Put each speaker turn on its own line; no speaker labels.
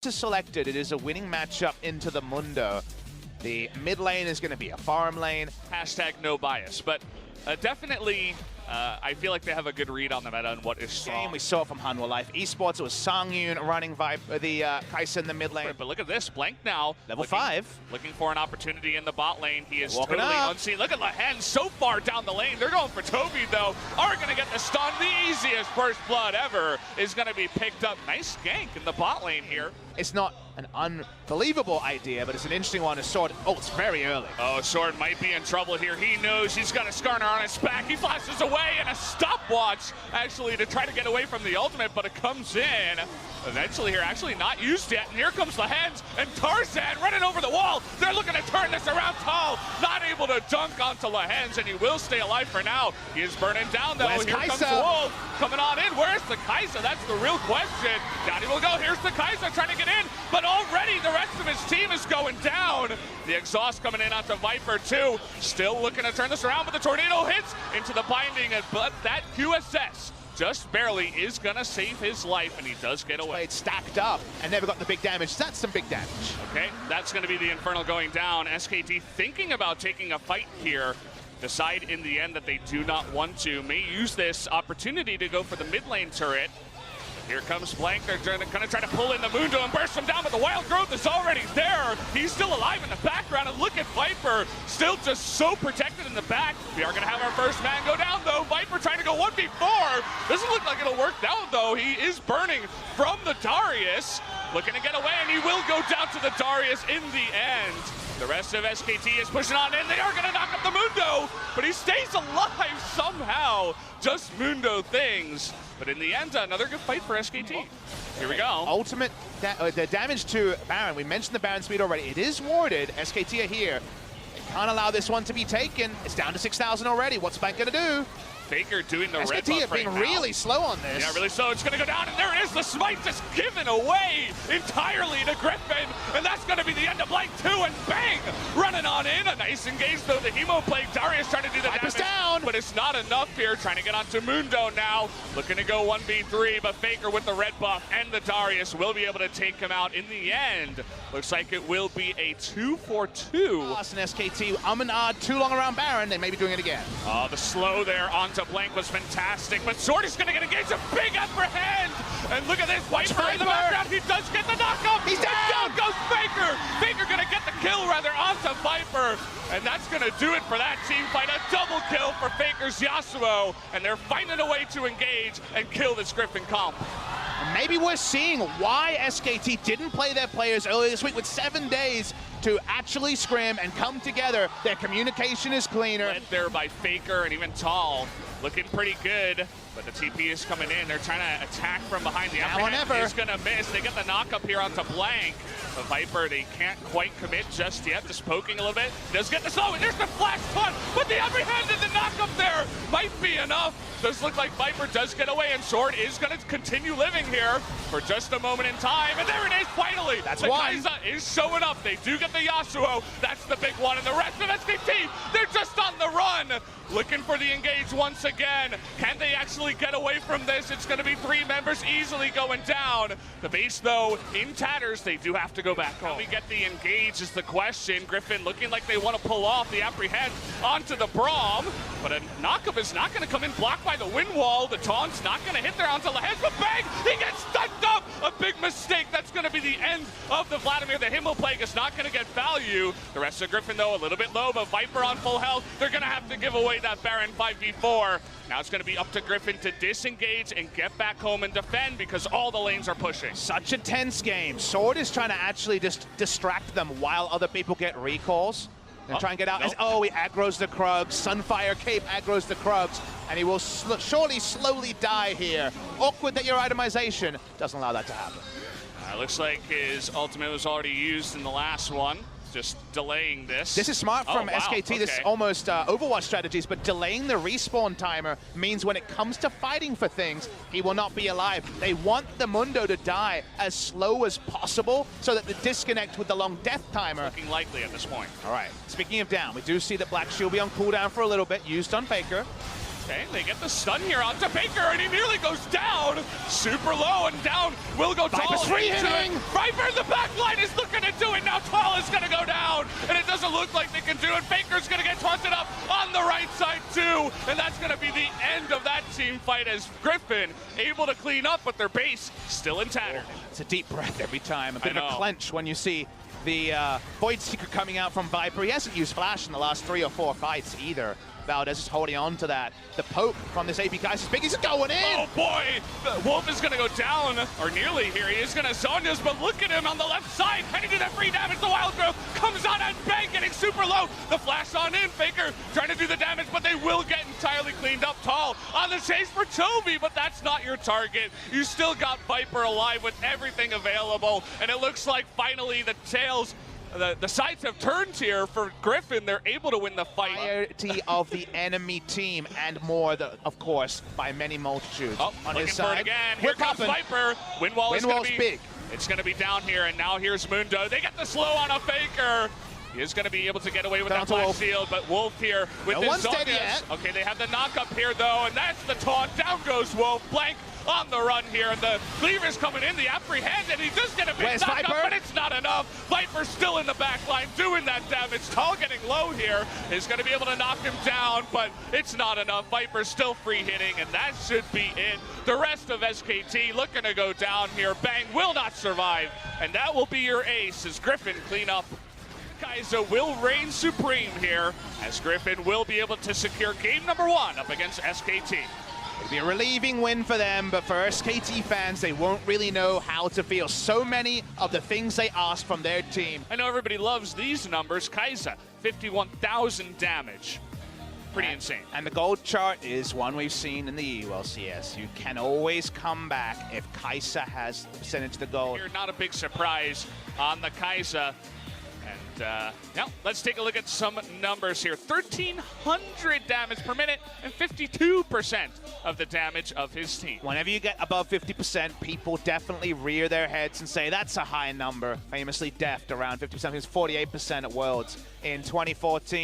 Selected, it is a winning matchup into the Mundo. The mid lane is going to be a farm lane.
Hashtag no bias, but definitely I feel like they have a good read on the meta and what is strong.
We saw it from Hanwha Life Esports. It was Songyun running the Kai'Sa in the mid lane.
But look at this, Blank now.
Level 5.
Looking for an opportunity in the bot lane. He is
Walking
totally
up.
unseen. Look at Lehen so far down the lane. They're going for Toby though. Are going to get the stun. The easiest first blood ever is going to be picked up. Nice gank in the bot lane here.
It's not an unbelievable idea, but it's an interesting one. Sword. Oh, it's very early.
Oh, Sword might be in trouble here. He knows he's got a Skarner on his back. He flashes away and a stopwatch actually to try to get away from the ultimate, but it comes in. Eventually here, actually not used yet. And here comes the Hens and Tarzan running over the wall. They're looking to turn this around. Tall not able to dunk onto Lehens, and he will stay alive for now. He is burning down though.
Where's
Here
Kai'Sa?
comes Wolf coming on in. Where's the Kai'Sa? That's the real question. Down he will go. Here's the Kai'Sa trying to get in, but already the rest of his team is going down. The exhaust coming in onto Viper too. Still looking to turn this around, but the tornado hits into the binding, but that QSS just barely is gonna save his life, and he does get away.
It's stacked up and never got the big damage. That's some big damage.
Okay, that's gonna be the Infernal going down. SKT thinking about taking a fight here. Decide in the end that they do not want to. May use this opportunity to go for the mid lane turret. Here comes Blank. They're going to try to pull in the Mundo and burst him down, but the Wild Growth is already there. He's still alive in the background, and look at Viper, still just so protected in the back. We are going to have our first man go down, though. Viper trying to go 1v4. Doesn't look like it'll work down, though. He is burning from the Darius. Looking to get away, and he will go down to the Darius in the end. The rest of SKT is pushing on in. They are going to knock up the Mundo, but he stays alive somehow. Just Mundo things. But in the end, another good fight for SKT. Here we go.
Ultimate, the damage to Baron. We mentioned the Baron speed already. It is warded. SKT are here. They can't allow this one to be taken. It's down to 6,000 already. What's Bank going to do?
Faker doing the red buff
SKT are being really slow on this.
Yeah, really slow. It's going to go down, and there it is. The smite just given away entirely to Griffin, and that's going to be the end of Blank 2, and bang! Running on in. A nice engage, though. The Hemo Plague. Darius trying to do the
Viper's
damage,
down.
but it's not enough here. Trying to get onto Mundo now. Looking to go 1v3, but Faker with the red buff and the Darius will be able to take him out in the end. Looks like it will be a 2-for-2.
Us and SKT, and too long around Baron. They may be doing it again.
Oh, the slow there onto Blank was fantastic, but Sword is going to get engaged. A big upper hand, and look at this. Viper in the background. He does get the knockup.
He's down.
Down goes Faker. Faker going to get the kill, rather, onto Viper, and that's going to do it for that team fight. A double kill for Faker's Yasuo, and they're finding a way to engage and kill this Griffin comp.
Maybe we're seeing why SKT didn't play their players earlier this week with 7 days to actually scrim and come together. Their communication is cleaner.
Led there by Faker and even Tall. Looking pretty good, but the TP is coming in. They're trying to attack from behind. The upper hand is going to miss. They get the knock up here onto Blank. The Viper, they can't quite commit just yet. Just poking a little bit. Does get the slow, and there's the flash taunt, but the upper hand and the knock up there might be enough. Does look like Viper does get away, and Sword is going to continue living here for just a moment in time. And there it is, finally.
That's
the
one.
Kai'Sa is showing up. They do get the Yasuo. That's the big one. And the rest of SKT, they're just on the run. Looking for the engage once again. Can they actually get away from this? It's going to be 3 members easily going down. The base, though, in tatters. They do have to go back home. How we get the engage is the question. Griffin looking like they want to pull off the apprehend onto the Braum, but a knockup is not going to come in, blocked by the wind wall. The taunt's not going to hit there onto Lehens, but bang! He gets stunned up! A big mistake. That's going to be the end of the Vladimir. The Hemo Plague is not going to get value. The rest of Griffin, though, a little bit low, but Viper on full health. They're going to have to give away that Baron 5v4. Now it's going to be up to Griffin to disengage and get back home and defend because all the lanes are pushing.
Such a tense game. Sword is trying to actually just distract them while other people get recalls. And try and get out.
Nope.
Oh, he aggroes the Krugs. Sunfire Cape aggroes the Krugs. And he will surely slowly die here. Awkward that your itemization doesn't allow that to happen.
Looks like his ultimate was already used in the last one. Just delaying this.
This is smart from SKT.
Okay.
This is almost Overwatch strategies, but delaying the respawn timer means when it comes to fighting for things, he will not be alive. They want the Mundo to die as slow as possible so that the disconnect with the long death timer.
It's looking likely at this point.
All right, speaking of down, we do see that Black Shield be on cooldown for a little bit, used on Faker.
Okay, they get the stun here onto Baker, and he nearly goes down. Super low, and down will go Tall.
Viper's free hitting!
Viper in the back line is looking to do it. Now Tall is going to go down, and it doesn't look like they can do it. Baker's going to get taunted up on the right side, too. And that's going to be the end of that team fight as Griffin able to clean up, but their base still in tatters.
It's a deep breath every time. A bit of a clench when you see the Void Seeker coming out from Viper. He hasn't used Flash in the last 3 or 4 fights either. Valdez is holding on to that. The poke from this AP Kai'Sa's big. He's going in!
Oh boy! Wolf is going to go down, or nearly here. He is going to Zhonya's, but look at him on the left side. Heading to that free damage. The Wild Growth comes on and bang, getting super low. The flash on in. Faker trying to do the damage, but they will get entirely cleaned up. Tall on the chase for Toby, but that's not your target. You still got Viper alive with everything available, and it looks like finally the tails the sides have turned here for Griffin. They're able to win the fight.
Entirety of the enemy team and more, of course, by many multitudes.
Oh,
on
looking
his
for
side.
it again. Here comes Viper. Windwall is going to be
big.
It's going to be down here, and now here's Mundo. They get the slow on a Faker. He is going to be able to get away with that Black Shield, but Wolf here with his Zhonya's. Okay, they have the knock-up here, though, and that's the taunt. Down goes Wolf. Blank on the run here, and the Cleaver's coming in, the apprehend, and he does get a big knock-up, but it's not enough. Viper's still in the back line doing that damage. Tall getting low here is going to be able to knock him down, but it's not enough. Viper's still free hitting, and that should be it. The rest of SKT looking to go down here. Bang will not survive, and that will be your ace as Griffin clean up. Kai'Sa will reign supreme here, as Griffin will be able to secure game number 1 up against SKT.
It'll be a relieving win for them, but for SKT fans, they won't really know how to feel. So many of the things they asked from their team.
I know everybody loves these numbers. Kai'Sa, 51,000 damage. Pretty insane.
And the gold chart is one we've seen in the LCS. You can always come back if Kai'Sa has the percentage of the gold.
Here, not a big surprise on the Kai'Sa. And now let's take a look at some numbers here. 1,300 damage per minute and 52% of the damage of his team.
Whenever you get above 50%, people definitely rear their heads and say that's a high number. Famously Deft around 50%. He was 48% at Worlds in 2014.